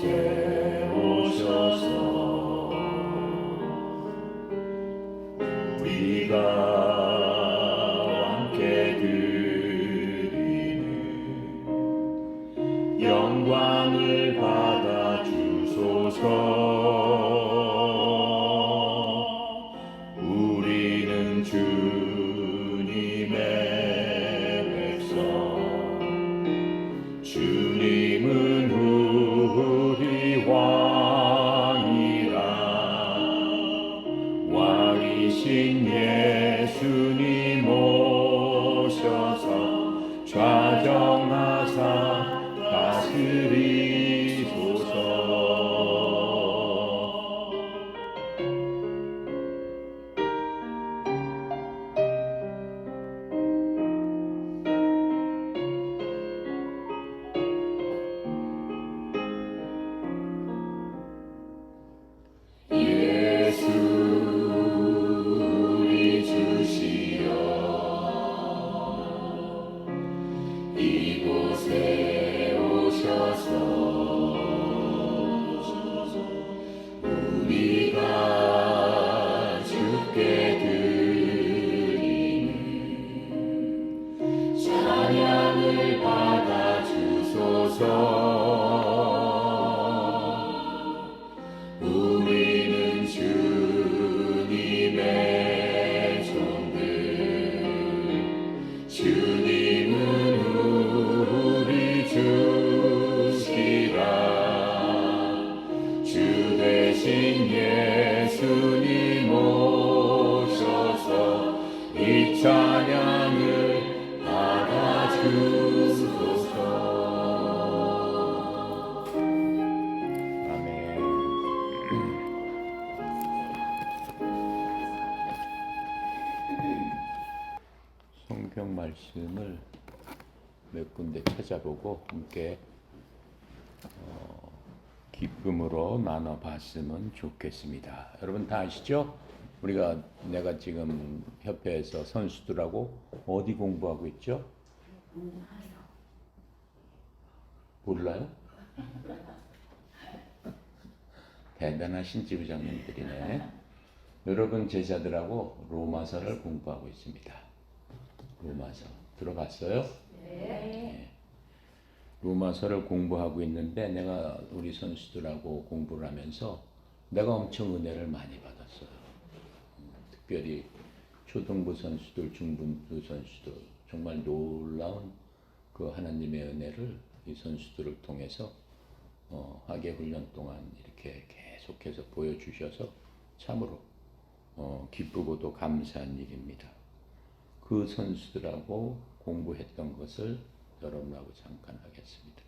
이곳에 오셔서 우리가 함께 드리는 영광을 받아 주소서. 우리는 주님의 백성, 주님은 우리 왕이라. 왕이신 예수님 오셔서 좌정하사 다스리소서. 예수 우리 주시여, 이곳에 오셔서 우리가 주께 드리는 찬양을 받아 주소서. 우리는 주님의 종들, 주님은 우리 주시라. 주 대신 예수님 오셔서 이 찬양을 받아주소서. 성경 말씀을 몇 군데 찾아보고 함께 기쁨으로 나눠봤으면 좋겠습니다. 여러분 다 아시죠? 내가 지금 협회에서 선수들하고 어디 공부하고 있죠? 몰라요? 대단하신 지부장님들이네. 여러분 제자들하고 로마서를 공부하고 있습니다. 로마서 들어봤어요? 네. 로마서를 공부하고 있는데 내가 우리 선수들하고 공부를 하면서 내가 엄청 은혜를 많이 받았어요. 특별히 초등부 선수들, 중등부 선수들, 정말 놀라운 그 하나님의 은혜를 이 선수들을 통해서 학예 훈련 동안 이렇게 계속해서 보여주셔서 참으로 기쁘고도 감사한 일입니다. 그 선수들하고 공부했던 것을 여러분하고 잠깐 하겠습니다.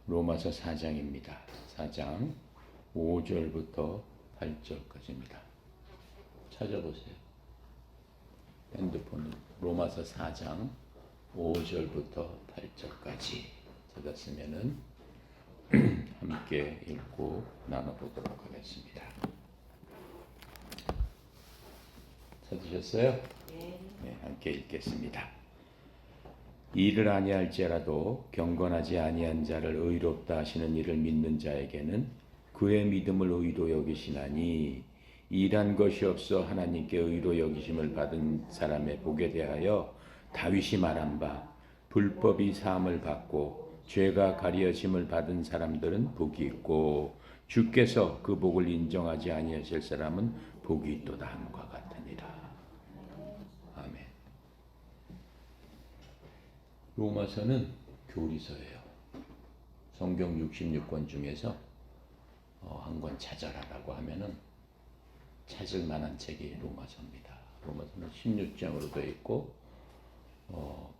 로마서 4장입니다. 4장 5절부터 8절까지입니다. 찾아보세요. 핸드폰으로 로마서 4장 5절부터 8절까지 찾았으면은 함께 읽고 나눠보도록 하겠습니다. 찾으셨어요? 네, 함께 읽겠습니다. 이를 아니할지라도 경건하지 아니한 자를 의롭다 하시는 이를 믿는 자에게는 그의 믿음을 의로 여기시나니, 일한 것이 없어 하나님께 의로 여기심을 받은 사람의 복에 대하여 다윗이 말한 바, 불법이 사함을 받고 죄가 가려짐을 받은 사람들은 복이 있고 주께서 그 복을 인정하지 아니하실 사람은 복이 있도다 함과 같으니라. 아멘. 로마서는 교리서예요. 성경 66권 중에서 한 권 찾아라라고 하면은 찾을 만한 책이 로마서입니다. 로마서는 16장으로 되어 있고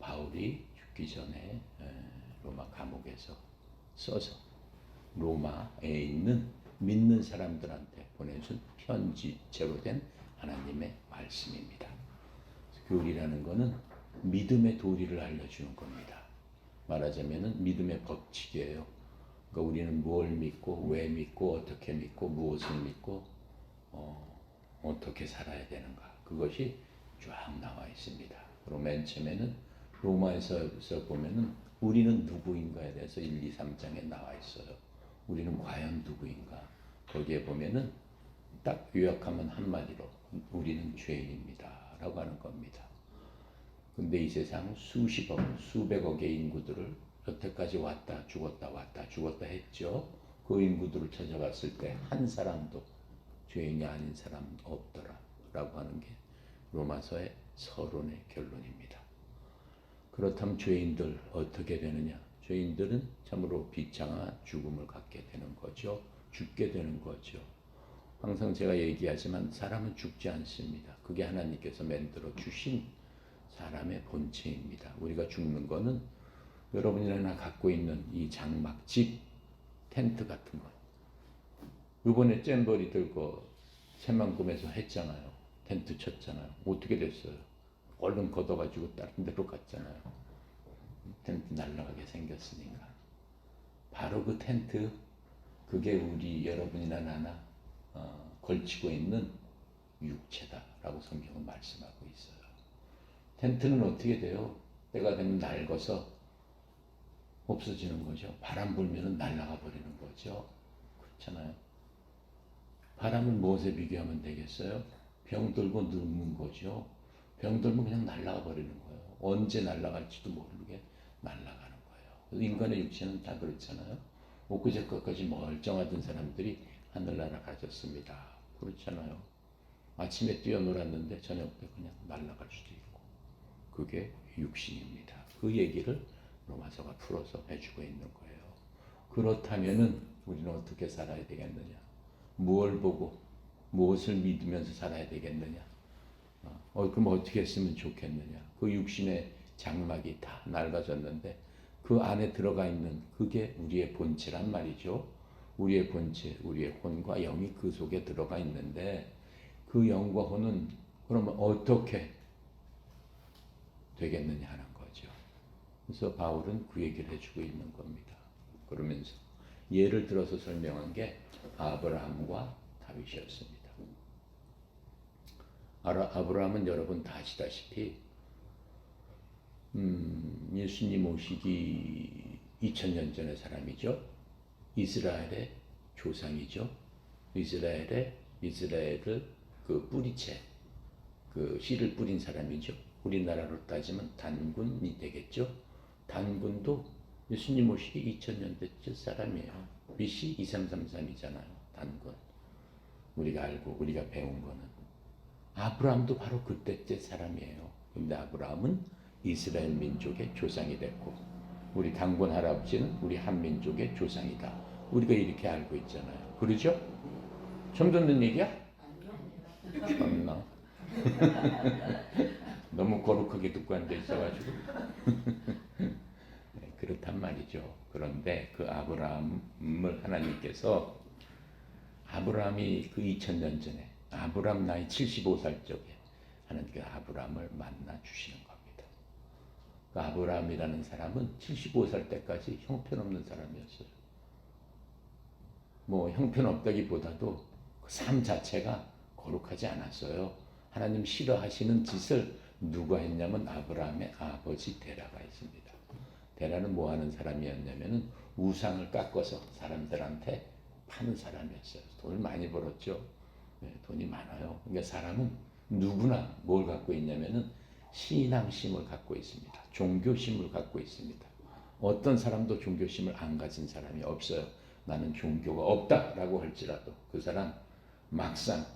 바울이 죽기 전에 로마 감옥에서 써서 로마에 있는 믿는 사람들한테 보내준 편지체로 된 하나님의 말씀입니다. 교리라는 것은 믿음의 도리를 알려주는 겁니다. 말하자면 믿음의 법칙이에요. 그러니까 우리는 뭘 믿고 왜 믿고 어떻게 믿고 무엇을 믿고 어떻게 살아야 되는가, 그것이 쫙 나와 있습니다. 그리고 맨 처음에는 로마에서 보면은 우리는 누구인가에 대해서 1, 2, 3장에 나와 있어요. 우리는 과연 누구인가? 거기에 보면은 딱 요약하면 한마디로 우리는 죄인입니다 라고 하는 겁니다. 근데 이 세상 수십억, 수백억의 인구들을 여태까지 왔다 죽었다 했죠. 그 인구들을 찾아봤을 때 한 사람도 죄인이 아닌 사람 없더라 라고 하는 게 로마서의 서론의 결론입니다. 그렇다면 죄인들 어떻게 되느냐? 죄인들은 참으로 비참한 죽음을 갖게 되는 거죠. 죽게 되는 거죠. 항상 제가 얘기하지만 사람은 죽지 않습니다. 그게 하나님께서 만들어 주신 사람의 본체입니다. 우리가 죽는 거는 여러분이나 갖고 있는 이 장막, 집, 텐트 같은 거. 이번에 잼버리 들고 새만금에서 했잖아요. 텐트 쳤잖아요. 어떻게 됐어요? 얼른 걷어가지고 다른 데로 갔잖아요. 텐트 날아가게 생겼으니까. 바로 그 텐트, 그게 우리 여러분이나 나나 걸치고 있는 육체다라고 성경은 말씀하고 있어요. 텐트는 어떻게 돼요? 때가 되면 낡아서 없어지는 거죠. 바람 불면 날아가 버리는 거죠. 그렇잖아요. 바람을 무엇에 비교하면 되겠어요? 병 들고 늙는 거죠. 병 들면 그냥 날아가 버리는 거예요. 언제 날아갈지도 모르게 날아가는 거예요. 인간의 육체는 다 그렇잖아요. 엊그제까지 멀쩡하던 사람들이 하늘나라 가졌습니다. 그렇잖아요. 아침에 뛰어놀았는데 저녁 때 그냥 날아갈 수도 있고. 그게 육신입니다. 그 얘기를 로마서가 풀어서 해주고 있는 거예요. 그렇다면은 우리는 어떻게 살아야 되겠느냐? 무엇을 보고 무엇을 믿으면서 살아야 되겠느냐? 그럼 어떻게 했으면 좋겠느냐? 그 육신의 장막이 다 낡아졌는데 그 안에 들어가 있는 그게 우리의 본체란 말이죠. 우리의 본체, 우리의 혼과 영이 그 속에 들어가 있는데 그 영과 혼은 그러면 어떻게 되겠느냐 하는 거죠. 그래서 바울은 그 얘기를 해주고 있는 겁니다. 그러면서 예를 들어서 설명한 게 아브라함과 다윗이었습니다. 아브라함은 여러분 다 아시다시피 예수님 오시기 2000년 전의 사람이죠. 이스라엘의 조상이죠. 이스라엘을 그 뿌리채, 그 씨를 뿌린 사람이죠. 우리나라로 따지면 단군이 되겠죠. 단군도 예수님 오시기 2000년 됐죠 사람이에요. BC 2333이잖아요. 단군. 우리가 알고 우리가 배운 거는. 아브라함도 바로 그때째 사람이에요. 근데 아브라함은 이스라엘 민족의 조상이 됐고 우리 단군 할아버지는 우리 한민족의 조상이다. 우리가 이렇게 알고 있잖아요. 그러죠? 처음 듣는 얘기야? 참나. 너무 거룩하게 듣고 앉아 있어가지고. 네, 그렇단 말이죠. 그런데 그 아브라함을 하나님께서 아브라함이 그 2000년 전에 아브라함 나이 75살 적에 하나님께서 아브라함을 만나 주시는 겁니다. 그 아브라함이라는 사람은 75살 때까지 형편없는 사람이었어요. 뭐 형편없다기보다도 그 삶 자체가 거룩하지 않았어요. 하나님 싫어하시는 짓을 누가 했냐면 아브라함의 아버지 데라가 했습니다. 데라는 뭐 하는 사람이었냐면은 우상을 깎아서 사람들한테 파는 사람이었어요. 돈을 많이 벌었죠. 네, 돈이 많아요. 그러니까 사람은 누구나 뭘 갖고 있냐면은 신앙심을 갖고 있습니다. 종교심을 갖고 있습니다. 어떤 사람도 종교심을 안 가진 사람이 없어요. 나는 종교가 없다라고 할지라도 그 사람 막상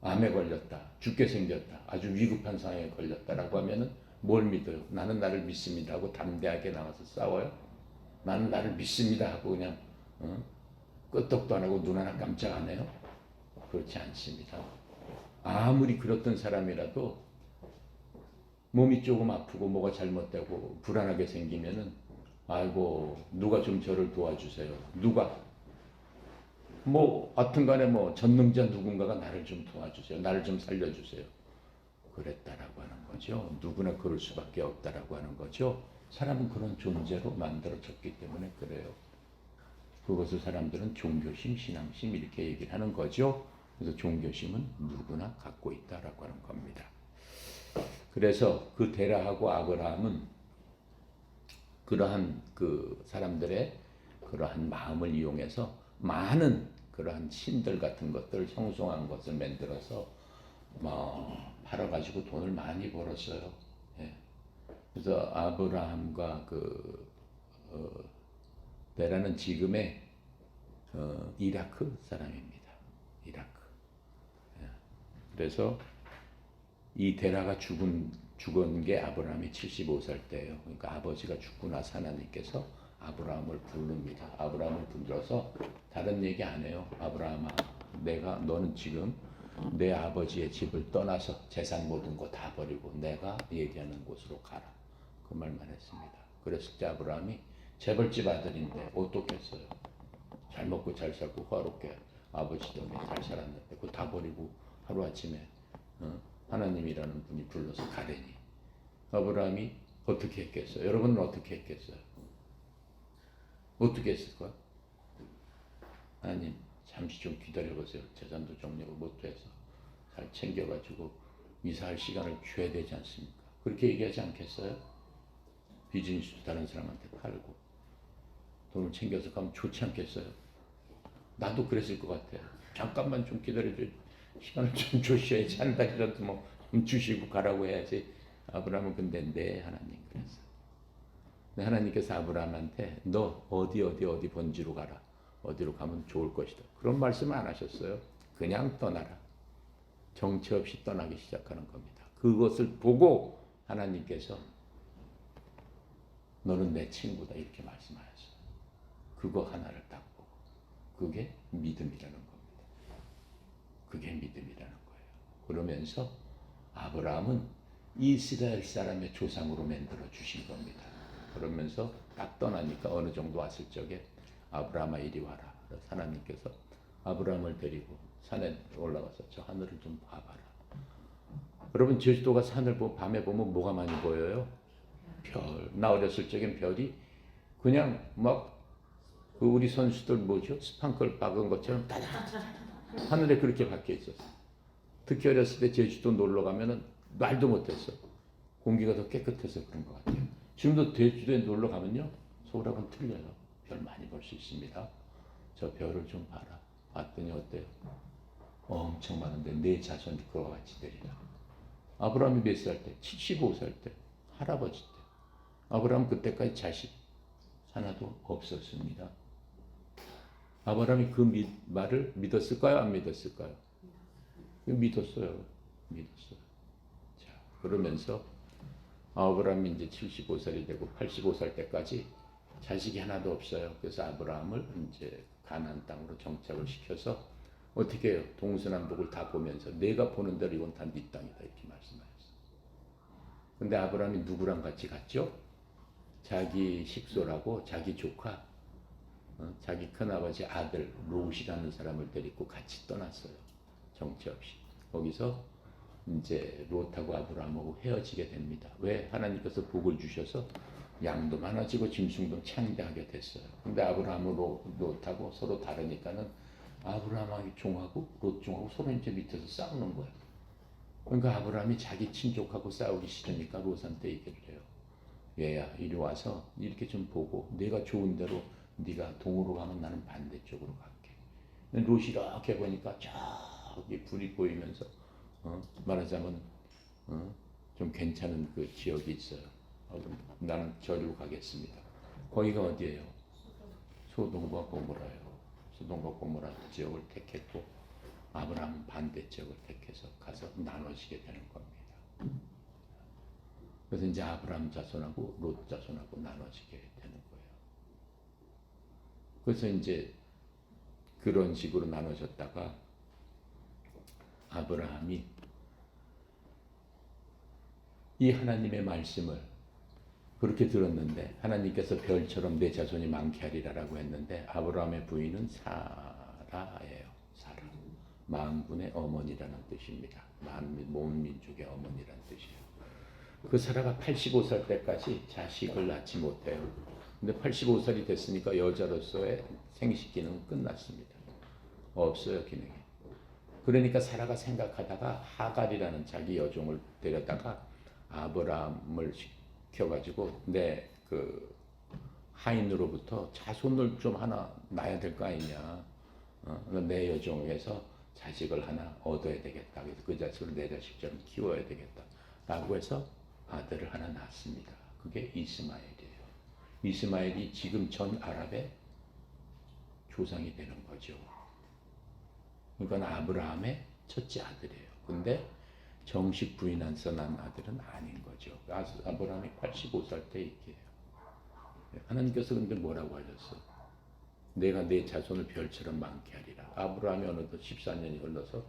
암에 걸렸다, 죽게 생겼다, 아주 위급한 상황에 걸렸다라고 하면은 뭘 믿어요? 나는 나를 믿습니다 하고 담대하게 나가서 싸워요? 나는 나를 믿습니다 하고 그냥 끄떡도 안 하고 눈 하나 깜짝 안 해요? 그렇지 않습니다. 아무리 그렇던 사람이라도 몸이 조금 아프고 뭐가 잘못되고 불안하게 생기면은 아이고 누가 좀 저를 도와주세요. 누가? 뭐 하여튼간에 뭐 전능자 누군가가 나를 좀 도와주세요. 나를 좀 살려주세요. 그랬다라고 하는 거죠. 누구나 그럴 수밖에 없다라고 하는 거죠. 사람은 그런 존재로 만들어졌기 때문에 그래요. 그것을 사람들은 종교심, 신앙심 이렇게 얘기를 하는 거죠. 그래서 종교심은 누구나 갖고 있다라고 하는 겁니다. 그래서 그 데라하고 아브라함은 그러한 그 사람들의 그러한 마음을 이용해서 많은 그러한 신들 같은 것들 형성한 것을 만들어서 팔아가지고 돈을 많이 벌었어요. 예. 그래서 아브라함과 데라는 지금의 이라크 사람입니다. 이라크. 예. 그래서 이 데라가 죽은 게 아브라함이 75살 때예요. 그러니까 아버지가 죽고 나서 하나님께서 아브라함을 부릅니다. 아브라함을 불러서 다른 얘기 안 해요. 아브라함아, 너는 지금 내 아버지의 집을 떠나서 재산 모든 거 다 버리고 내가 얘기하는 곳으로 가라. 그 말만 했습니다. 그랬을 때 아브라함이 재벌집 아들인데 어떻겠어요? 잘 먹고 잘 살고 화롭게 아버지 덕에 잘 살았는데 그거 다 버리고 하루아침에 하나님이라는 분이 불러서 가래니 아브라함이 어떻게 했겠어요? 여러분은 어떻게 했겠어요? 어떻게 했을까? 하나님 잠시 좀 기다려보세요. 재산도 정리를 못해서 잘 챙겨가지고 이사할 시간을 줘야 되지 않습니까? 그렇게 얘기하지 않겠어요? 비즈니스도 다른 사람한테 팔고 돈을 챙겨서 가면 좋지 않겠어요? 나도 그랬을 것 같아요. 잠깐만 좀 기다려줘. 시간을 좀 주셔야지. 한 달이라도 좀 주시고 가라고 해야지. 아브라함은 근데 네 하나님 그랬어. 하나님께서 아브라함한테 너 어디 번지로 가라. 어디로 가면 좋을 것이다. 그런 말씀 안 하셨어요. 그냥 떠나라. 정체 없이 떠나기 시작하는 겁니다. 그것을 보고 하나님께서 너는 내 친구다 이렇게 말씀하셨어요. 그거 하나를 딱 보고 그게 믿음이라는 겁니다. 그게 믿음이라는 거예요. 그러면서 아브라함은 이스라엘 사람의 조상으로 만들어 주신 겁니다. 그러면서 딱 떠나니까 어느 정도 왔을 적에 아브라함아 이리 와라. 그래서 하나님께서 아브라함을 데리고 산에 올라가서 저 하늘을 좀 봐봐라. 여러분 제주도가 산을 밤에 보면 뭐가 많이 보여요? 별. 나 어렸을 적엔 별이 그냥 그 우리 선수들 스판클 박은 것처럼 따다다다 하늘에 그렇게 박혀 있었어. 특히 어렸을 때 제주도 놀러 가면은 말도 못했어. 공기가 더 깨끗해서 그런 것 같아요. 지금도 제주도에 놀러 가면요 서울하고는 틀려요. 별 많이 볼 수 있습니다. 저 별을 좀 봐라. 봤더니 어때요? 엄청 많은데 내 자손이 그와 같이 되리라. 아브라함이 몇 살 때? 75살 때. 할아버지 때. 아브라함 그때까지 자식 하나도 없었습니다. 아브라함이 그 말을 믿었을까요? 안 믿었을까요? 믿었어요. 자, 그러면서 아브라함이 이제 75살이 되고 85살 때까지 자식이 하나도 없어요. 그래서 아브라함을 이제 가나안 땅으로 정착을 시켜서 어떻게 해요? 동서남북을 다 보면서 내가 보는 대로 이건 다 네 땅이다 이렇게 말씀하셨어요. 근데 아브라함이 누구랑 같이 갔죠? 자기 식솔하고 자기 조카, 자기 큰아버지 아들 롯이라는 사람을 데리고 같이 떠났어요. 정체 없이. 거기서 이제 롯하고 아브라함하고 헤어지게 됩니다. 왜? 하나님께서 복을 주셔서 양도 많아지고 짐승도 창대하게 됐어요. 근데 아브라함은 롯하고 서로 다르니까는 아브라함이 종하고 롯 종하고 서로 이제 밑에서 싸우는 거예요. 그러니까 아브라함이 자기 친족하고 싸우기 싫으니까 롯한테 얘기를 해요. 얘야 이리 와서 이렇게 좀 보고 내가 좋은 대로 네가 동으로 가면 나는 반대쪽으로 갈게. 롯이 이렇게 보니까 저기 불이 보이면서 말하자면 좀 괜찮은 그 지역이 있어요. 그럼 나는 저리로 가겠습니다. 거기가 어디예요? 소돔과 고모라예요. 소돔과 고모라 지역을 택했고 아브라함은 반대 지역을 택해서 가서 나눠지게 되는 겁니다. 그래서 이제 아브라함 자손하고 롯 자손하고 나눠지게 되는 거예요. 그래서 이제 그런 식으로 나눠졌다가 아브라함이 이 하나님의 말씀을 그렇게 들었는데 하나님께서 별처럼 내 자손이 많게 하리라라고 했는데 아브라함의 부인은 사라예요. 사라. 만군의 어머니라는 뜻입니다. 온 민족의 어머니라는 뜻이에요. 그 사라가 85살 때까지 자식을 낳지 못해요. 근데 85살이 됐으니까 여자로서의 생식 기능은 끝났습니다. 없어요, 기능이. 그러니까 사라가 생각하다가 하갈이라는 자기 여종을 데려다가 아브라함을 시켜가지고 내 그 하인으로부터 자손을 좀 하나 낳아야 될 거 아니냐. 내 여종에서 자식을 하나 얻어야 되겠다. 그래서 그 자식을 내 자식처럼 키워야 되겠다. 라고 해서 아들을 하나 낳습니다. 그게 이스마엘이에요. 이스마엘이 지금 전 아랍의 조상이 되는 거죠. 그러니까 아브라함의 첫째 아들이에요. 근데 정식 부인해서 난 아들은 아닌 거죠. 아브라함이 85살 때 얘기해요. 하나님께서 근데 뭐라고 하셨어? 내가 내 자손을 별처럼 많게 하리라. 아브라함이 어느덧 14년이 흘러서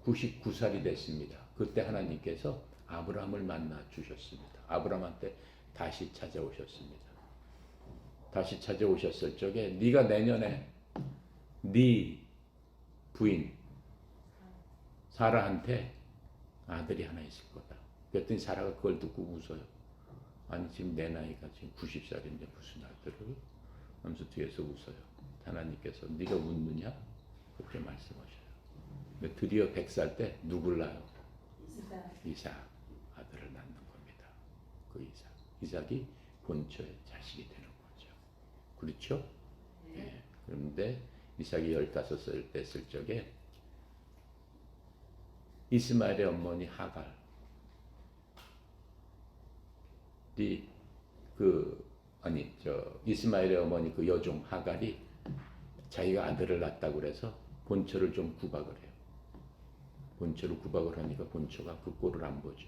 99살이 됐습니다. 그때 하나님께서 아브라함을 만나 주셨습니다. 아브라함한테 다시 찾아오셨습니다. 다시 찾아오셨을 적에 네가 내년에 네 부인 사라한테 아들이 하나 있을 거다. 그랬더니 사라가 그걸 듣고 웃어요. 아니 지금 내 나이가 지금 90살인데 무슨 아들을? 하면서 뒤에서 웃어요. 하나님께서 네가 웃느냐? 그렇게 말씀하셔요. 근데 드디어 100살 때 누굴 낳아요? 이삭 아들을 낳는 겁니다. 그 이삭이 본처의 자식이 되는 거죠. 그렇죠? 네. 그런데 이삭이 15살 됐을 적에 이스마엘의 어머니 하갈이 이스마엘의 어머니 그 여종 하갈이 자기가 아들을 낳았다고 그래서 본처를 좀 구박을 해요. 본처를 구박을 하니까 본처가 그 꼴을 안 보죠.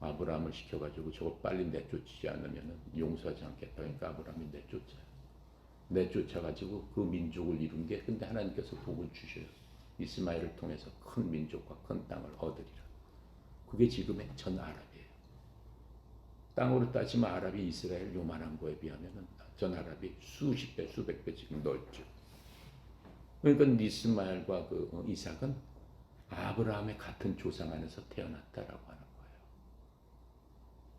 아브라함을 시켜가지고 저거 빨리 내쫓지 않으면 용서하지 않겠다. 그러니까 아브라함이 내쫓아가지고 그 민족을 이룬 게, 근데 하나님께서 복을 주셔요. 이스마엘을 통해서 큰 민족과 큰 땅을 얻으리라. 그게 지금의 전 아랍이에요. 땅으로 따지면 아랍이 이스라엘 요만한 거에 비하면 전 아랍이 수십 배, 수백 배 지금 넓죠. 그러니까 이스마엘과 그 이삭은 아브라함의 같은 조상 안에서 태어났다라고 하는 거예요.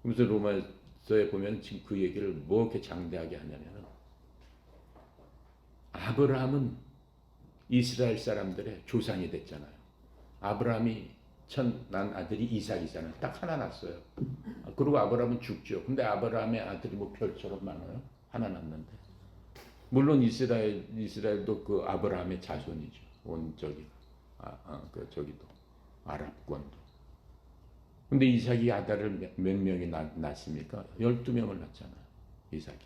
그래서 로마서에 보면 지금 그 얘기를 뭐 이렇게 장대하게 하냐면은, 아브라함은 이스라엘 사람들의 조상이 됐잖아요. 아브라함이 난 아들이 이삭이잖아요. 딱 하나 낳았어요. 그리고 아브라함은 죽죠. 근데 아브라함의 아들이 뭐 별처럼 많아요? 하나 낳았는데. 물론 이스라엘도 그 아브라함의 자손이죠. 저기도 아랍권도. 근데 이삭이 아들을 몇 명이 낳습니까? 12명을 낳잖아요. 이삭이.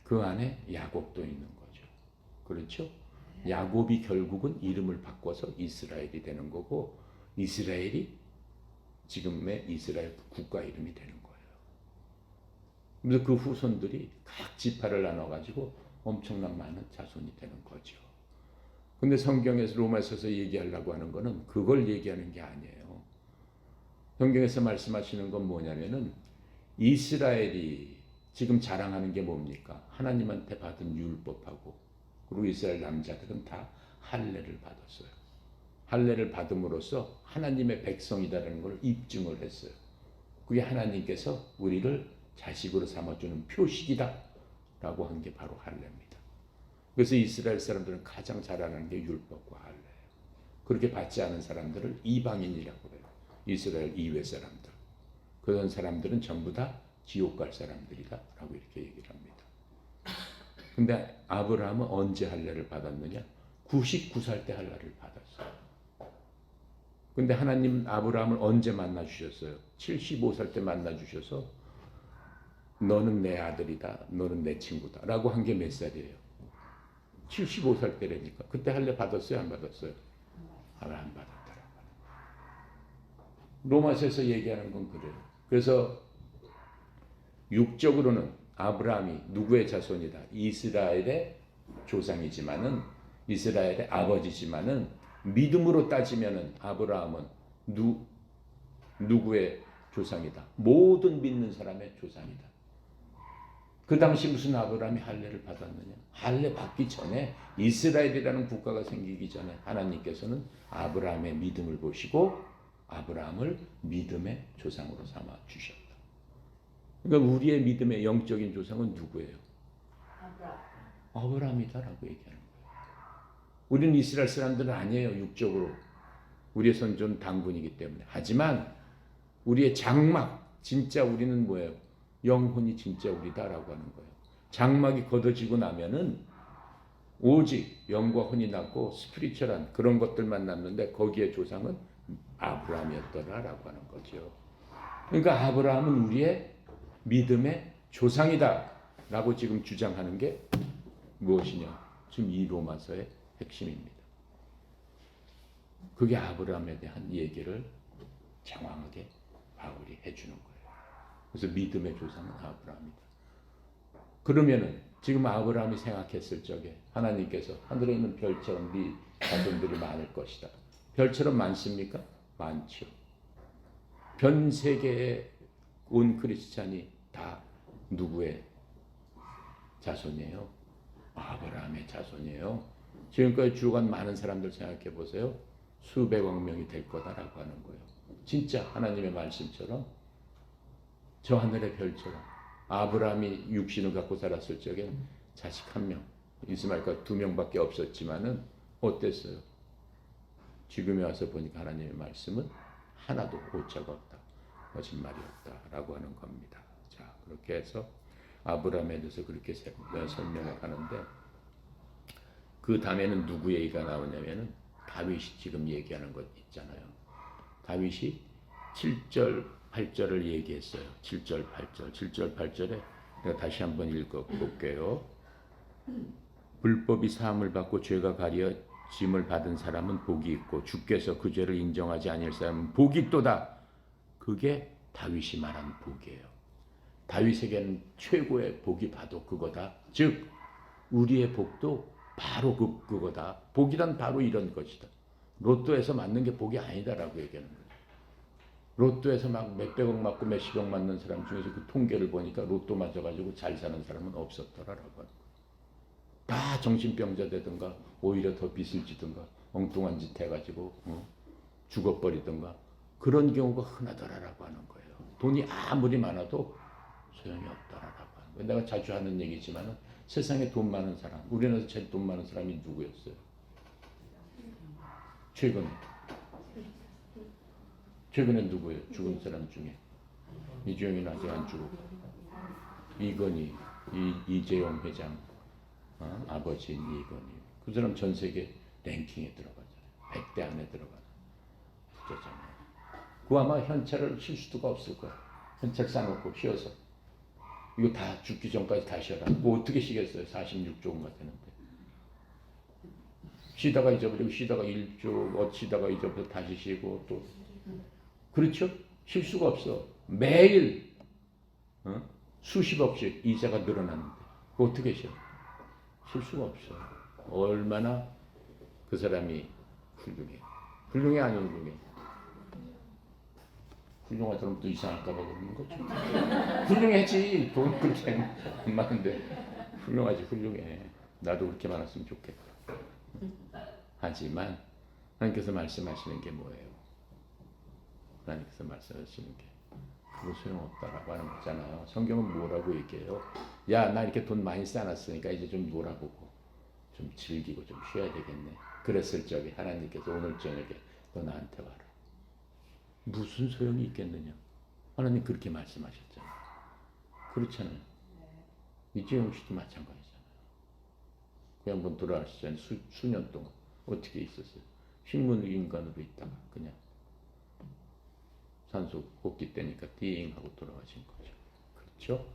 그 안에 야곱도 있는 거죠. 그렇죠? 야곱이 결국은 이름을 바꿔서 이스라엘이 되는 거고, 이스라엘이 지금의 이스라엘 국가 이름이 되는 거예요. 그래서 그 후손들이 각 지파를 나눠가지고 엄청난 많은 자손이 되는 거죠. 근데 성경에서 로마서에서 얘기하려고 하는 거는 그걸 얘기하는 게 아니에요. 성경에서 말씀하시는 건 뭐냐면은, 이스라엘이 지금 자랑하는 게 뭡니까? 하나님한테 받은 율법하고, 그리고 이스라엘 남자들은 다 할례를 받았어요. 할례를 받음으로써 하나님의 백성이다라는 걸 입증을 했어요. 그게 하나님께서 우리를 자식으로 삼아주는 표식이다 라고 한 게 바로 할례입니다. 그래서 이스라엘 사람들은 가장 잘 아는 게 율법과 할례예요. 그렇게 받지 않은 사람들을 이방인이라고 해요. 이스라엘 이외 사람들. 그런 사람들은 전부 다 지옥 갈 사람들이다 라고 이렇게 얘기를 합니다. 근데 아브라함은 언제 할례를 받았느냐? 99살 때 할례를 받았어요. 근데 하나님 아브라함을 언제 만나 주셨어요? 75살 때 만나 주셔서 너는 내 아들이다, 너는 내 친구다 라고 한 게 몇 살이에요? 75살 때라니까. 그때 할례 받았어요, 안 받았어요? 안 받았더라고요. 로마서에서 얘기하는 건 그래요. 그래서 육적으로는 아브라함이 누구의 자손이다? 이스라엘의 조상이지만은, 이스라엘의 아버지지만은, 믿음으로 따지면은 아브라함은 누구의 조상이다? 모든 믿는 사람의 조상이다. 그 당시 무슨 아브라함이 할례를 받았느냐? 할례 받기 전에, 이스라엘이라는 국가가 생기기 전에 하나님께서는 아브라함의 믿음을 보시고 아브라함을 믿음의 조상으로 삼아 주셨다. 그러니까 우리의 믿음의 영적인 조상은 누구예요? 아브라함이다라고 얘기하는 거예요. 우리는 이스라엘 사람들은 아니에요. 육적으로 우리의 선조는 당군이기 때문에. 하지만 우리의 장막, 진짜 우리는 뭐예요? 영혼이 진짜 우리다라고 하는 거예요. 장막이 걷어지고 나면은 오직 영과 혼이 남고 스피리추얼한 그런 것들만 남는데 거기에 조상은 아브라함이었더라라고 하는 거죠. 그러니까 아브라함은 우리의 믿음의 조상이다라고 지금 주장하는 게 무엇이냐? 지금 이 로마서의 핵심입니다. 그게 아브라함에 대한 얘기를 장황하게 바울이 해주는 거예요. 그래서 믿음의 조상은 아브라함이다. 그러면은 지금 아브라함이 생각했을 적에 하나님께서 하늘에 있는 별처럼 네 자손들이 많을 것이다. 별처럼 많습니까? 많죠. 전 세계에 온 크리스찬이 다 누구의 자손이에요? 아브라함의 자손이에요. 지금까지 죽어간 많은 사람들 생각해 보세요. 수백억 명이 될 거다라고 하는 거예요. 진짜 하나님의 말씀처럼 저 하늘의 별처럼 아브라함이 육신을 갖고 살았을 적엔 자식 한 명, 이스마엘과 2명밖에 없었지만은 어땠어요? 지금에 와서 보니까 하나님의 말씀은 하나도 오차가 없다. 거짓말이었다라고 하는 겁니다. 자, 그렇게 해서 아브라함에 대해서 그렇게 설명을 하는데 그 다음에는 누구 얘기가 나오냐면은 다윗이 지금 얘기하는 것 있잖아요. 다윗이 7절, 8절을 얘기했어요. 7절, 8절. 7절, 8절에 내가 다시 한번 읽어볼게요. 불법이 사함을 받고 죄가 가려 짐을 받은 사람은 복이 있고 주께서 그 죄를 인정하지 아니할 사람은 복이 있도다. 그게 다윗이 말한 복이에요. 다윗에게는 최고의 복이 바로 그거다. 즉 우리의 복도 바로 그거다. 복이란 바로 이런 것이다. 로또에서 맞는 게 복이 아니다라고 얘기하는 거예요. 로또에서 막 몇백억 맞고 몇십억 맞는 사람 중에서 그 통계를 보니까 로또 맞아가지고 잘 사는 사람은 없었더라라고 하는 거예요. 다 정신병자 되든가 오히려 더 빚을 지든가 엉뚱한 짓 해가지고 죽어버리든가 그런 경우가 흔하더라라고 하는 거예요. 돈이 아무리 많아도 소용이 없더라라고 하는 거예요. 내가 자주 하는 얘기지만은 세상에 돈 많은 사람, 우리나라에서 제일 돈 많은 사람이 누구였어요? 최근에 누구예요? 죽은 사람 중에 이주영이는 아직 안 죽었고 이건희, 이재용 회장 아버지인 이건희 그 사람 전 세계 랭킹에 들어가잖아요. 100대 안에 들어가는 부자잖아요. 그 아마 현찰을 쉴 수가 없을 거야. 현찰 싸놓고 쉬어서 이거 다 죽기 전까지 다 쉬어라. 뭐 어떻게 쉬겠어요? 46조 원가 되는데 쉬다가 잊어버리고 쉬다가 1조 쉬다가 잊어버려 다시 쉬고 또 그렇죠? 쉴 수가 없어. 매일 수십억씩 이자가 늘어나는데 어떻게 쉬어? 쉴 수가 없어. 얼마나 그 사람이 훌륭해. 훌륭해 안 훌륭해? 훌륭하다면 또 이상할까 봐 그러는 거죠. 훌륭하지. 돈 그렇게 안 많은데 훌륭하지. 훌륭해. 나도 그렇게 많았으면 좋겠다. 하지만 하나님께서 말씀하시는 게 뭐예요? 하나님께서 말씀하시는 게 그거 소용없다라고 하는 거잖아요. 성경은 뭐라고 얘기해요? 야, 나 이렇게 돈 많이 쌓아놨으니까 이제 좀 놀아보고 좀 즐기고 좀 쉬어야 되겠네. 그랬을 적에 하나님께서 오늘 저녁에 너 나한테 와라. 무슨 소용이 있겠느냐? 하나님 그렇게 말씀하셨잖아요. 그렇잖아요. 이재용 씨도 마찬가지잖아요. 그 양반 돌아가시잖아요. 수년 동안 어떻게 있었어요? 식물인간으로 있다가 그냥 산소 걷기 때니까 띵 하고 돌아가신 거죠. 그렇죠?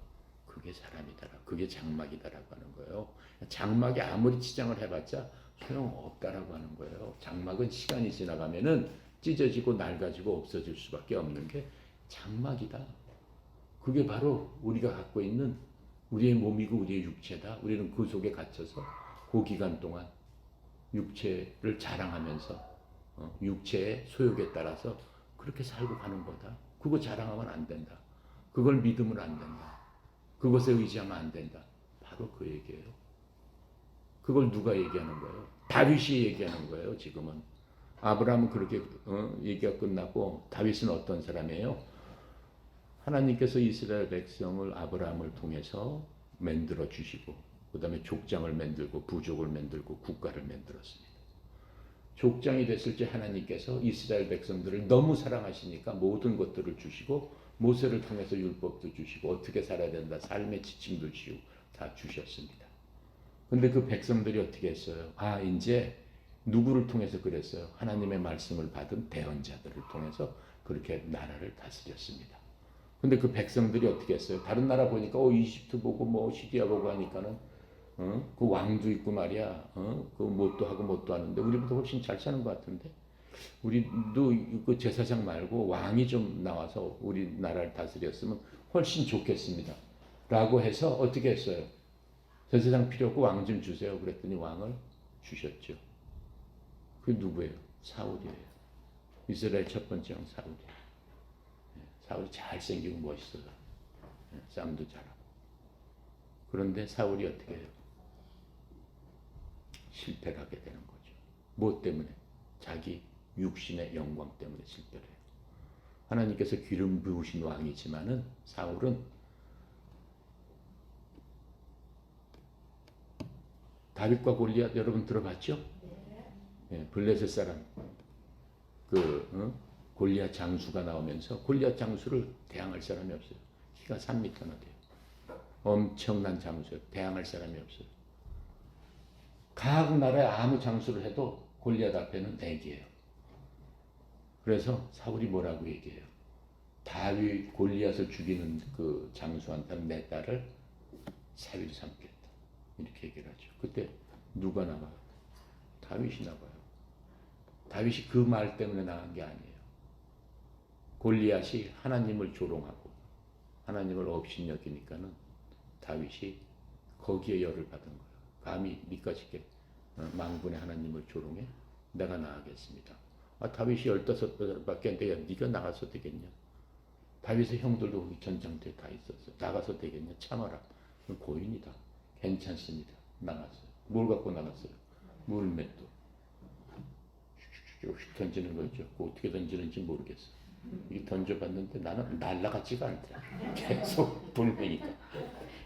그게 사람이다라. 그게 장막이다라고 하는 거예요. 장막이 아무리 치장을 해봤자 소용없다라고 하는 거예요. 장막은 시간이 지나가면은 찢어지고 낡아지고 없어질 수밖에 없는 게 장막이다. 그게 바로 우리가 갖고 있는 우리의 몸이고 우리의 육체다. 우리는 그 속에 갇혀서 그 기간 동안 육체를 자랑하면서 육체의 소욕에 따라서 그렇게 살고 가는 거다. 그거 자랑하면 안 된다. 그걸 믿으면 안 된다. 그것에 의지하면 안 된다. 바로 그 얘기예요. 그걸 누가 얘기하는 거예요? 다윗이 얘기하는 거예요. 지금은 아브라함은 그렇게 얘기가 끝났고 다윗은 어떤 사람이에요? 하나님께서 이스라엘 백성을 아브라함을 통해서 만들어 주시고 그 다음에 족장을 만들고 부족을 만들고 국가를 만들었습니다. 족장이 됐을 때 하나님께서 이스라엘 백성들을 너무 사랑하시니까 모든 것들을 주시고 모세를 통해서 율법도 주시고 어떻게 살아야 된다 삶의 지침도 주시고 다 주셨습니다. 근데 그 백성들이 어떻게 했어요? 이제 누구를 통해서 그랬어요? 하나님의 말씀을 받은 대언자들을 통해서 그렇게 나라를 다스렸습니다. 근데 그 백성들이 어떻게 했어요? 다른 나라 보니까 이집트 보고 뭐 시리아 보고 하니까는 그 왕도 있고 말이야. 그 뭣도 하고 뭣도 하는데 우리보다 훨씬 잘 사는 것 같은데 우리도 그 제사장 말고 왕이 좀 나와서 우리나라를 다스렸으면 훨씬 좋겠습니다. 라고 해서 어떻게 했어요? 제사장 필요 없고 왕 좀 주세요. 그랬더니 왕을 주셨죠. 그게 누구예요? 사울이에요. 이스라엘 첫 번째 왕 사울이에요. 사울이 잘생기고 멋있어요. 싸움도 잘하고. 그런데 사울이 어떻게 해요? 실패를 하게 되는 거죠. 뭐 때문에? 자기 육신의 영광 때문에 실패를 해요. 하나님께서 기름 부으신 왕이지만은 사울은 다윗과 골리앗 여러분 들어봤죠? 블레셋 사람 골리앗 장수가 나오면서 골리앗 장수를 대항할 사람이 없어요. 키가 3m나 돼요. 엄청난 장수예요. 대항할 사람이 없어요. 각 나라에 아무 장수를 해도 골리앗 앞에는 애기예요. 그래서 사울이 뭐라고 얘기해요? 다윗 골리앗을 죽이는 그 장수한테는 내 딸을 사위로 삼겠다. 이렇게 얘기를 하죠. 그때 누가 나가요? 다윗이 나가요. 다윗이 그 말 때문에 나간 게 아니에요. 골리앗이 하나님을 조롱하고 하나님을 업신여기니까는 다윗이 거기에 열을 받은 거예요. 감히 니까짓게 망군의 하나님을 조롱해? 내가 나가겠습니다. 다윗이 15밖에 안 돼. 네가 나가서 되겠냐? 다윗의 형들도 거기 전장터에 다 있었어. 나가서 되겠냐? 참아라. 고인이다. 괜찮습니다. 나갔어요. 뭘 갖고 나갔어요? 물맷도. 휙 던지는 거죠. 어떻게 던지는지 모르겠어. 이 던져봤는데 나는 날라가지가 않더라. 계속 불매니까.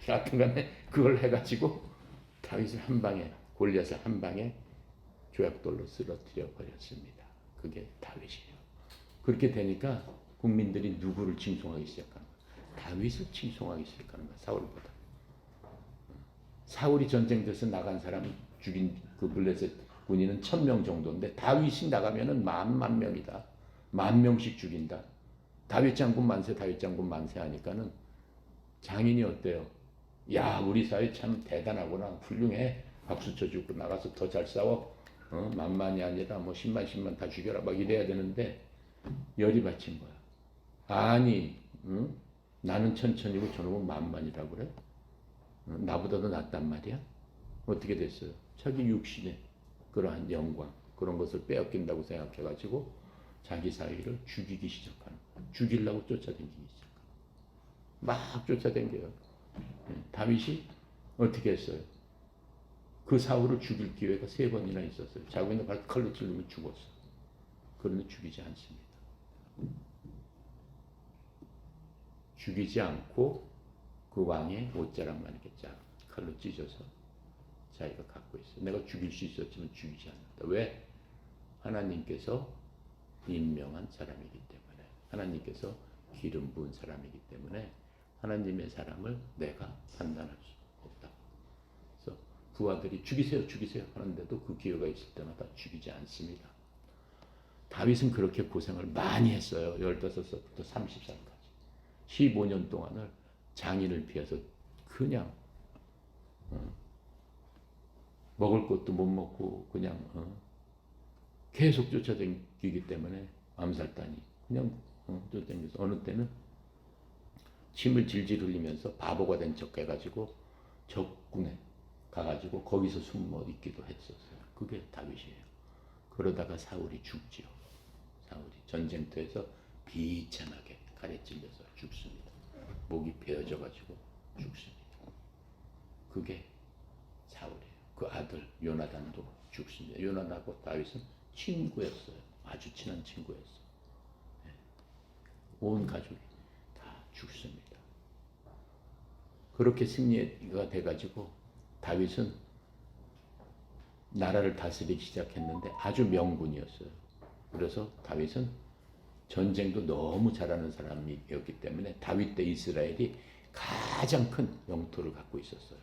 하여튼간에 그걸 해가지고 다윗을 한 방에 골리앗을 한 방에 조약돌로 쓰러뜨려 버렸습니다. 그게 다윗이에요. 그렇게 되니까 국민들이 누구를 칭송하기 시작하는 거예요? 다윗을 칭송하기 시작하는 거예요. 사울보다. 사울이 전쟁터에서 나간 사람 죽인 그 블레셋 군인은 1000명 정도인데 다윗이 나가면은 만 명이다. 10,000명씩 죽인다. 다윗 장군 만세, 다윗 장군 만세 하니까는 장인이 어때요? 야, 우리 사회 참 대단하구나. 훌륭해. 박수 쳐주고 나가서 더 잘 싸워. 만만이 아니라 뭐 10만 다 죽여라. 막 이래야 되는데 열이 받친 거야. 아니, 나는 천천히고 저놈은 만만이라고 그래? 나보다도 낫단 말이야? 어떻게 됐어요? 자기 육신의 그러한 영광, 그런 것을 빼앗긴다고 생각해가지고 자기 사위를 죽이기 시작하는 거야. 죽이려고 쫓아다니기 시작하는 거야. 막 쫓아다녀요. 다윗이 어떻게 했어요? 그 사울을 죽일 기회가 3번이나 있었어요. 자고 있는 발 칼로 찔르면 죽었어. 그런데 죽이지 않습니다. 죽이지 않고 그 왕의 옷자락만 이렇게 쫙 칼로 찢어서 자기가 갖고 있어요. 내가 죽일 수 있었지만 죽이지 않는다. 왜? 하나님께서 임명한 사람이기 때문에, 하나님께서 기름 부은 사람이기 때문에 하나님의 사람을 내가 판단할 수 없다. 그래서 부하들이 죽이세요 하는데도 그 기회가 있을 때마다 죽이지 않습니다. 다윗은 그렇게 고생을 많이 했어요. 15살부터 30살까지. 15년 동안을 장인을 피해서 그냥 먹을 것도 못 먹고 그냥 계속 쫓아다니기 때문에 암살단이 그냥 쫓아다니면서 어느 때는 침을 질질 흘리면서 바보가 된 척 해가지고 적군에 가가지고 거기서 숨어 있기도 했었어요. 그게 다윗이에요. 그러다가 사울이 죽지요. 사울이 전쟁터에서 비참하게 칼에 찔려서 죽습니다. 목이 베어져가지고 죽습니다. 그게 사울이에요. 그 아들 요나단도 죽습니다. 요나단하고 다윗은 친구였어요. 아주 친한 친구였어요. 온 가족이 다 죽습니다. 그렇게 승리가 돼가지고 다윗은 나라를 다스리기 시작했는데 아주 명군이었어요. 그래서 다윗은 전쟁도 너무 잘하는 사람이었기 때문에 다윗 때 이스라엘이 가장 큰 영토를 갖고 있었어요.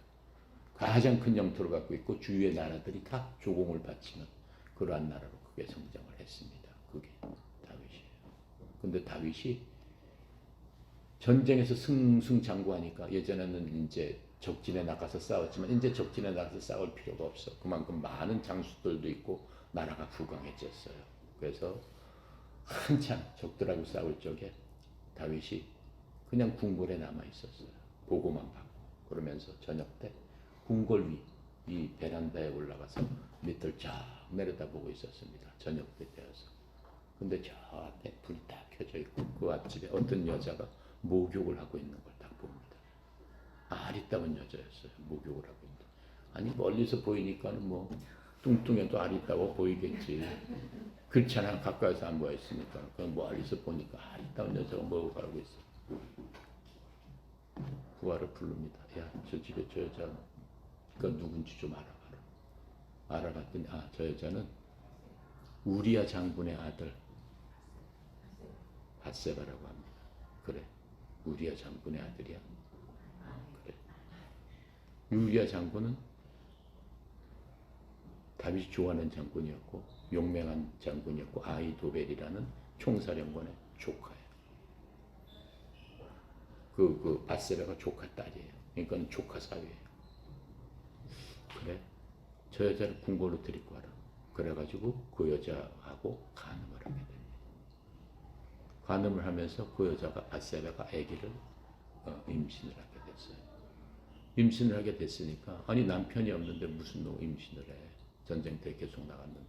가장 큰 영토를 갖고 있고 주위의 나라들이 다 조공을 바치는 그러한 나라로 크게 성장을 했습니다. 그게 다윗이에요. 근데 다윗이 전쟁에서 승승장구하니까 예전에는 이제 적진에 나가서 싸웠지만 이제 적진에 나가서 싸울 필요가 없어. 그만큼 많은 장수들도 있고 나라가 부강해졌어요. 그래서 한참 적들하고 싸울 적에 다윗이 그냥 궁궐에 남아 있었어요. 보고만 받고. 그러면서 저녁 때 궁궐 위 이 베란다에 올라가서 밑을 쫙 내려다보고 있었습니다. 저녁 때 되어서. 근데 저 앞에 불이 딱 켜져 있고 그 앞집에 어떤 여자가 목욕을 하고 있는 걸 딱 봅니다. 아리따운 여자였어요. 목욕을 하고 있는데. 아니 멀리서 보이니까는 뭐 뚱뚱해도 아리따워 보이겠지. 그렇잖아. 가까이서 안 보였으니까. 그냥 멀리서 보니까 아리따운 여자가 목욕을 하고 있어. 부하를 부릅니다. 야, 저 집에 저 여자 그 누군지 좀 알아봐라. 알아봤더니 저 여자는 우리야 장군의 아들 밧세바라고 합니다. 그래, 우리야 장군의 아들이야. 그래. 우리야 장군은 다윗이 좋아하는 장군이었고 용맹한 장군이었고 아히도벨이라는 총사령관의 조카예요. 그 밧세바가 조카 딸이에요. 그러니까 조카 사위예요. 그래, 저 여자를 궁궐로 데리고 와라. 그래가지고 그 여자하고 간음을 하게 됩니다. 간음을 하면서 그 여자가 밧세바가 아기를 임신을 하게 됐어요. 임신을 하게 됐으니까 아니 남편이 없는데 무슨 너 임신을 해. 전쟁터에 계속 나갔는데.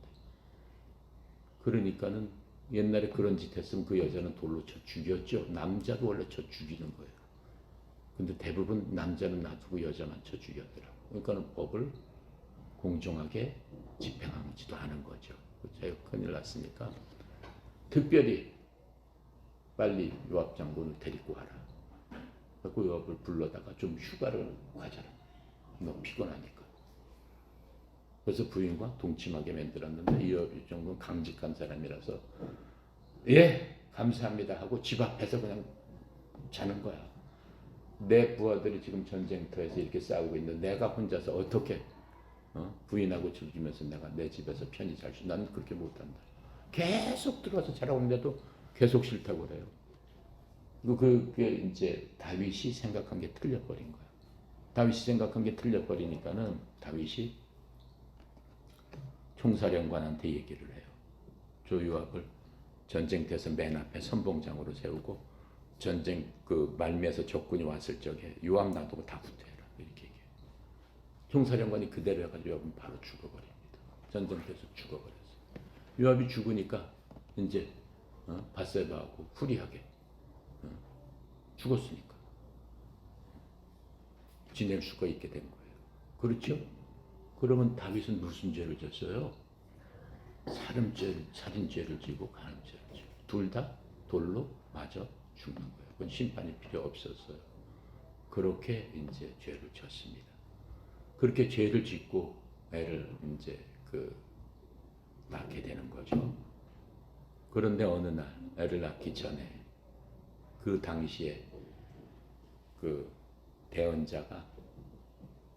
그러니까는 옛날에 그런 짓 했으면 그 여자는 돌로 쳐 죽였죠. 남자도 원래 쳐 죽이는 거예요. 근데 대부분 남자는 놔두고 여자만 쳐 죽였더라고요. 그러니까는 법을 공정하게 집행하지도 않은 거죠. 제가 큰일 났으니까 특별히 빨리 요압 장군을 데리고 와라. 그래서 요압을 불러다가 좀 휴가를 가져라. 너 피곤하니까. 그래서 부인과 동침하게 만들었는데 요압 장군은 강직한 사람이라서 예 감사합니다 하고 집 앞에서 그냥 자는 거야. 내 부하들이 지금 전쟁터에서 이렇게 싸우고 있는데 내가 혼자서 어떻게 부인하고 즐기면서 내가 내 집에서 편히 잘 수, 난 그렇게 못한다. 계속 들어와서 자라오는데도 계속 싫다고 그래요. 그게 이제 다윗이 생각한 게 틀려버린 거야. 다윗이 생각한 게 틀려버리니까는 다윗이 총사령관한테 얘기를 해요. 저 요압을 전쟁터에서 맨 앞에 선봉장으로 세우고 전쟁 그 말미에서 적군이 왔을 적에 요압 놔두고 다 후퇴해라. 이렇게 얘기해요. 총사령관이 그대로 해가지고 요압은 바로 죽어버립니다. 전쟁터에서 죽어버렸어요. 요압이 죽으니까 이제 밧세바하고 후리하게 죽었으니까 지낼 수가 있게 된 거예요. 그렇죠? 그러면 다윗은 무슨 죄를 졌어요? 살인죄를 지고 간음죄를 지고 둘 다 돌로 맞아 죽는 거예요. 그건 심판이 필요 없었어요. 그렇게 이제 죄를 졌습니다. 그렇게 죄를 짓고 애를 이제 낳게 되는 거죠. 그런데 어느 날 애를 낳기 전에 그 당시에 그 대언자가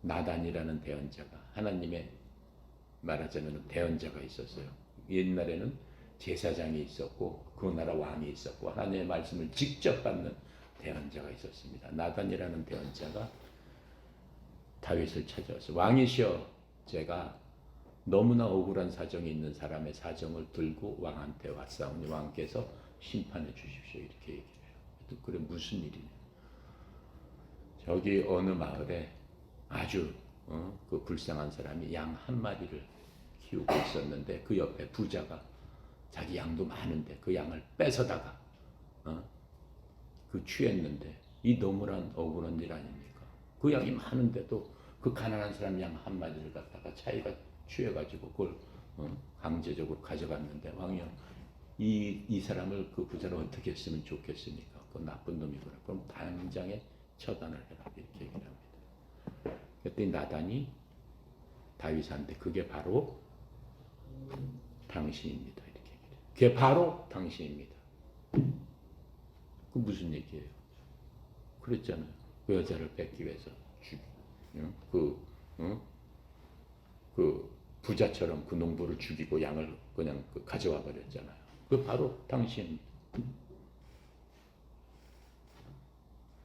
나단이라는 대언자가 하나님의 말하자면 대언자가 있었어요. 옛날에는 제사장이 있었고 그 나라 왕이 있었고 하나님의 말씀을 직접 받는 대언자가 있었습니다. 나단이라는 대언자가 다윗을 찾아와서 왕이시여 제가 너무나 억울한 사정이 있는 사람의 사정을 들고 왕한테 왔사오니 왕께서 심판해 주십시오 이렇게 얘기를 해요. 그래 무슨 일이냐. 저기 어느 마을에 아주 그 불쌍한 사람이 양 한 마리를 키우고 있었는데 그 옆에 부자가 자기 양도 많은데 그 양을 뺏어다가 그 취했는데 이 너무난 억울한 일 아닙니까? 그 양이 많은데도 그 가난한 사람 양 한 마리를 갖다가 자기가 취해가지고 그걸 강제적으로 가져갔는데 왕이요 이 사람을 그 부자를 어떻게 했으면 좋겠습니까? 그 나쁜 놈이구나. 그럼 당장에 처단을 해라 이렇게 얘기를 합니다. 그랬더니 나단이 다윗한테 그게 바로 당신입니다 이렇게 얘기를 해요. 그게 바로 당신입니다. 그 무슨 얘기예요? 그랬잖아요. 그 여자를 뺏기 위해서 그 부자처럼 그 농부를 죽이고 양을 그냥 가져와 버렸잖아요. 그 바로 당신.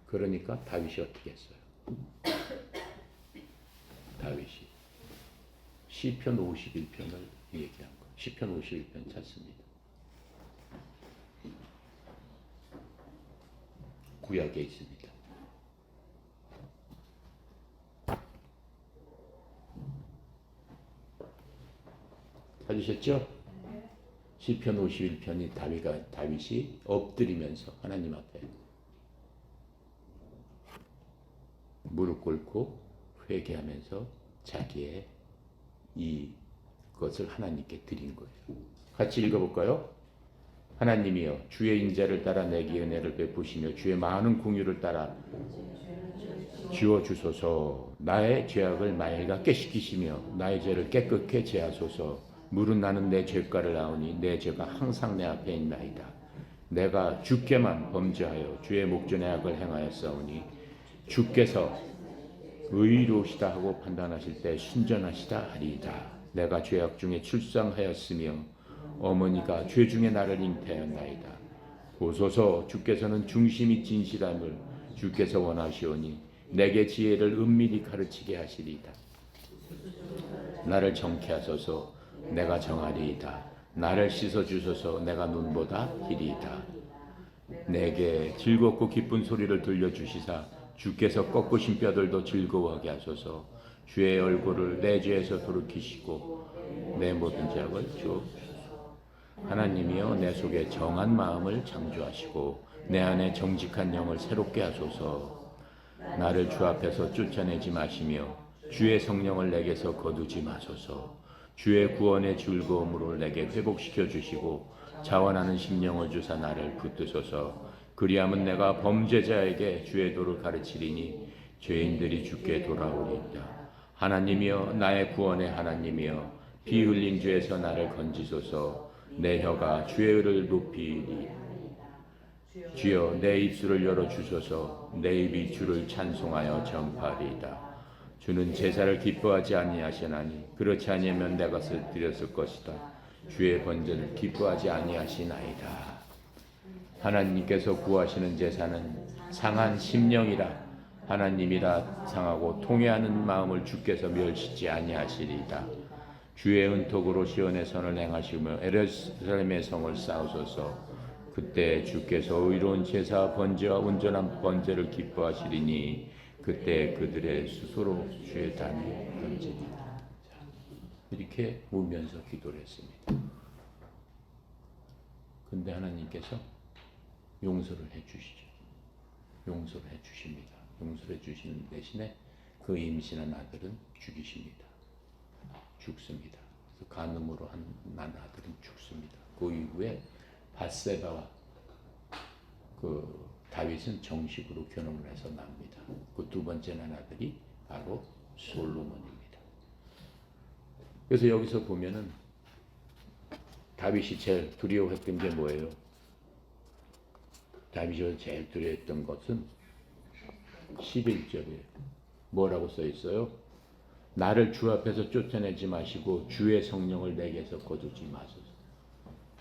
그러니까 다윗이 어떻게 했어요? 다윗이 시편 51편을 얘기한 거. 시편 51편 찾습니다. 구약에 있습니다. 찾으셨죠? 시편 51편이 다윗이 엎드리면서 하나님 앞에 무릎 꿇고 회개하면서 자기의 이것을 하나님께 드린 거예요. 같이 읽어볼까요? 하나님이여 주의 인자를 따라 내게 은혜를 베푸시며 주의 많은 공유를 따라 지워주소서. 나의 죄악을 맑게 씻기시며 나의 죄를 깨끗게 제하소서. 물은 나는 내 죄가를 아오니 내 죄가 항상 내 앞에 있나이다. 내가 주께만 범죄하여 주의 목전의 악을 행하였사오니 주께서 의로우시다 하고 판단하실 때 순전하시다 하리이다. 내가 죄악 중에 출생하였으며 어머니가 죄 중에 나를 잉태하였나이다. 보소서 주께서는 중심이 진실함을 주께서 원하시오니 내게 지혜를 은밀히 가르치게 하시리이다. 나를 정케 하소서. 내가 정하리이다. 나를 씻어주소서. 내가 눈보다 희리이다. 내게 즐겁고 기쁜 소리를 들려주시사 주께서 꺾으신 뼈들도 즐거워하게 하소서. 주의 얼굴을 내 죄에서 돌이키시고 내 모든 죄악을 주옵소서. 하나님이여 내 속에 정한 마음을 창조하시고 내 안에 정직한 영을 새롭게 하소서. 나를 주 앞에서 쫓아내지 마시며 주의 성령을 내게서 거두지 마소서. 주의 구원의 즐거움으로 내게 회복시켜 주시고 자원하는 심령을 주사 나를 붙드소서. 그리하면 내가 범죄자에게 주의 도를 가르치리니 죄인들이 주께 돌아오리이다. 하나님이여 나의 구원의 하나님이여 피 흘린 죄에서 나를 건지소서. 내 혀가 주의 의를 높이리. 주여 내 입술을 열어주소서. 내 입이 주를 찬송하여 전파하리이다. 주는 제사를 기뻐하지 아니하시나니 그렇지 아니하면 내 것을 드렸을 것이다. 주의 번제를 기뻐하지 아니하시나이다. 하나님께서 구하시는 제사는 상한 심령이라 하나님이라 상하고 통회하는 마음을 주께서 멸시지 아니하시리이다. 주의 은톡으로 시온의 선을 행하시며 예루살렘의 성을 쌓으소서. 그때 주께서 의로운 제사 번제와 온전한 번제를 기뻐하시리니 그때 그들의 수소로 주의 단에 던지리라. 이렇게 울면서 기도를 했습니다. 근데 하나님께서 용서를 해주시죠. 용서를 해주십니다. 용서를 해주시는 대신에 그 임신한 아들은 죽이십니다. 죽습니다. 그래서 간음으로 난 아들은 죽습니다. 그 이후에 밧세바와 그 다윗은 정식으로 결혼을 해서 납니다. 그 두 번째 난 아들이 바로 솔로몬입니다. 그래서 여기서 보면은 다윗이 제일 두려워했던 게 뭐예요? 다윗이 제일 두려워했던 것은 11절이에요. 뭐라고 써 있어요? 나를 주 앞에서 쫓아내지 마시고 주의 성령을 내게서 거두지 마소서.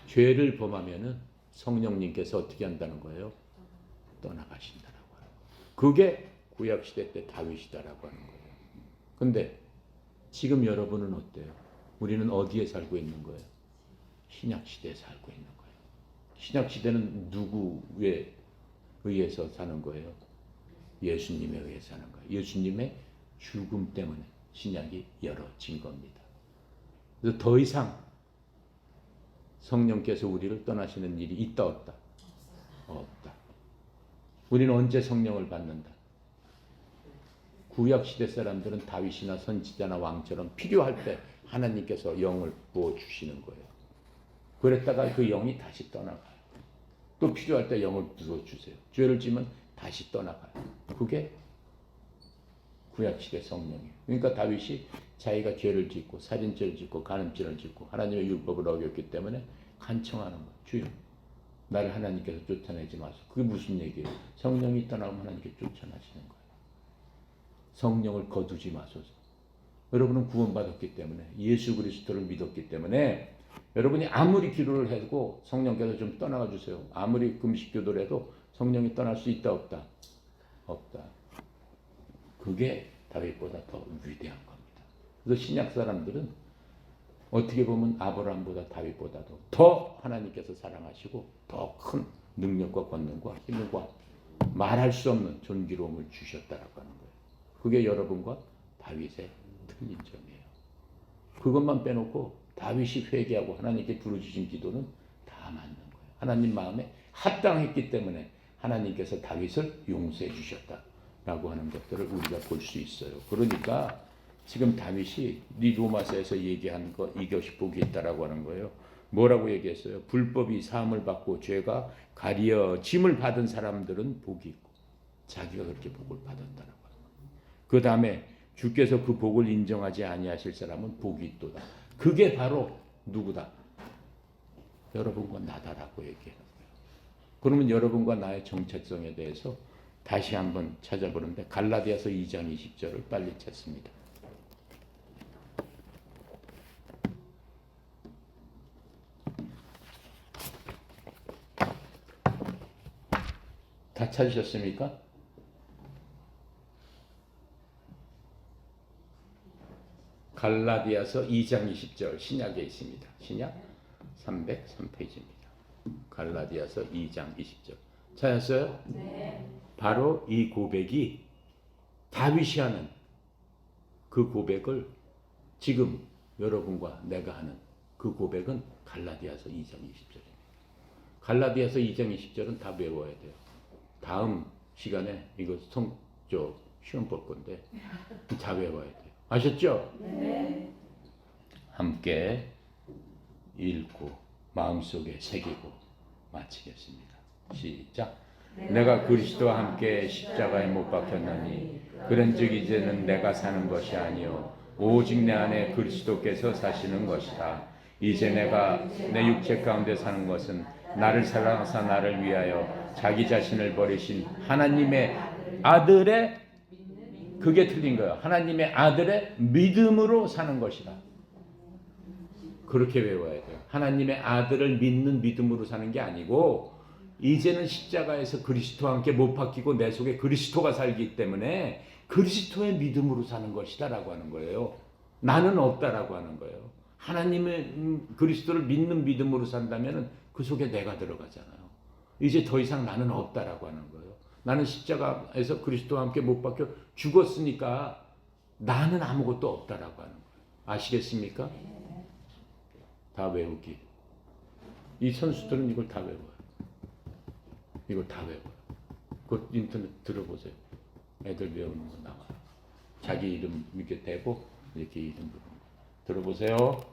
죄를 범하면은 성령님께서 어떻게 한다는 거예요? 떠나가신다라고 하는 거예요. 그게 구약시대 때 다윗이다라고 하는 거예요. 근데 지금 여러분은 어때요? 우리는 어디에 살고 있는 거예요? 신약시대에 살고 있는 거예요. 신약시대는 누구에 의해서 사는 거예요? 예수님에 의해 사는 거예요. 예수님의 죽음 때문에 신약이 열어진 겁니다. 그래서 더 이상 성령께서 우리를 떠나시는 일이 있다 없다? 없다. 우리는 언제 성령을 받는다? 구약시대 사람들은 다윗이나 선지자나 왕처럼 필요할 때 하나님께서 영을 부어주시는 거예요. 그랬다가 그 영이 다시 떠나가요. 또 필요할 때 영을 부어주세요. 죄를 지면 다시 떠나가요. 그게 구약시대 성령이에요. 그러니까 다윗이 자기가 죄를 짓고 살인죄를 짓고 간음죄를 짓고 하나님의 율법을 어겼기 때문에 간청하는 거예요. 주여 나를 하나님께서 쫓아내지 마소서. 그게 무슨 얘기예요? 성령이 떠나면 하나님께 쫓아나시는 거예요. 성령을 거두지 마소서. 여러분은 구원받았기 때문에, 예수 그리스도를 믿었기 때문에 여러분이 아무리 기도를 해도 성령께서 좀 떠나가 주세요. 아무리 금식 기도를 해도 성령이 떠날 수 있다 없다? 없다. 그게 다윗보다 더 위대한 겁니다. 그래서 신약 사람들은 어떻게 보면 아브라함보다 다윗보다도 더 하나님께서 사랑하시고 더 큰 능력과 권능과 힘과 말할 수 없는 존귀로움을 주셨다라고 하는 거예요. 그게 여러분과 다윗의 틀린 점이에요. 그것만 빼놓고 다윗이 회개하고 하나님께 부르짖은 기도는 다 맞는 거예요. 하나님 마음에 합당했기 때문에 하나님께서 다윗을 용서해 주셨다라고 하는 것들을 우리가 볼 수 있어요. 그러니까 지금 다윗이 이 로마서에서 얘기한 거 이것이 복이 있다라고 하는 거예요. 뭐라고 얘기했어요? 불법이 사함을 받고 죄가 가려짐을 받은 사람들은 복이 있고 자기가 그렇게 복을 받았다라고 하는 거예요. 그 다음에 주께서 그 복을 인정하지 아니하실 사람은 복이 있도다. 그게 바로 누구다? 여러분과 나다라고 얘기하는 거예요. 그러면 여러분과 나의 정체성에 대해서 다시 한번 찾아보는데 갈라디아서 2장 20절을 빨리 찾습니다. 다 찾으셨습니까? 갈라디아서 2장 20절 신약에 있습니다. 신약 303페이지입니다. 갈라디아서 2장 20절. 찾았어요? 네. 바로 이 고백이 다윗이 하는 그 고백을 지금 여러분과 내가 하는 그 고백은 갈라디아서 2장 20절입니다. 갈라디아서 2장 20절은 다 외워야 돼요. 다음 시간에 이거 시험 볼 건데 다 외워야 돼요. 아셨죠? 네. 함께 읽고 마음속에 새기고 마치겠습니다. 시작. 내가 그리스도와 함께 십자가에 못 박혔나니 그런즉 이제는 내가 사는 것이 아니요 오직 내 안에 그리스도께서 사시는 것이다. 이제 내가 내 육체 가운데 사는 것은 나를 사랑하사 나를 위하여 자기 자신을 버리신 하나님의 아들의 그게 틀린 거예요. 하나님의 아들의 믿음으로 사는 것이다. 그렇게 외워야 돼요. 하나님의 아들을 믿는 믿음으로 사는 게 아니고 이제는 십자가에서 그리스도와 함께 못 박히고 내 속에 그리스도가 살기 때문에 그리스도의 믿음으로 사는 것이다 라고 하는 거예요. 나는 없다라고 하는 거예요. 하나님의 그리스도를 믿는 믿음으로 산다면 그 속에 내가 들어가잖아요. 이제 더 이상 나는 없다라고 하는 거예요. 나는 십자가에서 그리스도와 함께 못 박혀 죽었으니까 나는 아무것도 없다라고 하는 거예요. 아시겠습니까? 다 외우기. 이 선수들은 이걸 다 외워요. 이걸 다 외워요. 그 인터넷 들어보세요. 애들 외우는 거 나와요. 자기 이름 이렇게 대고 이렇게 이름 부르는 거. 들어보세요.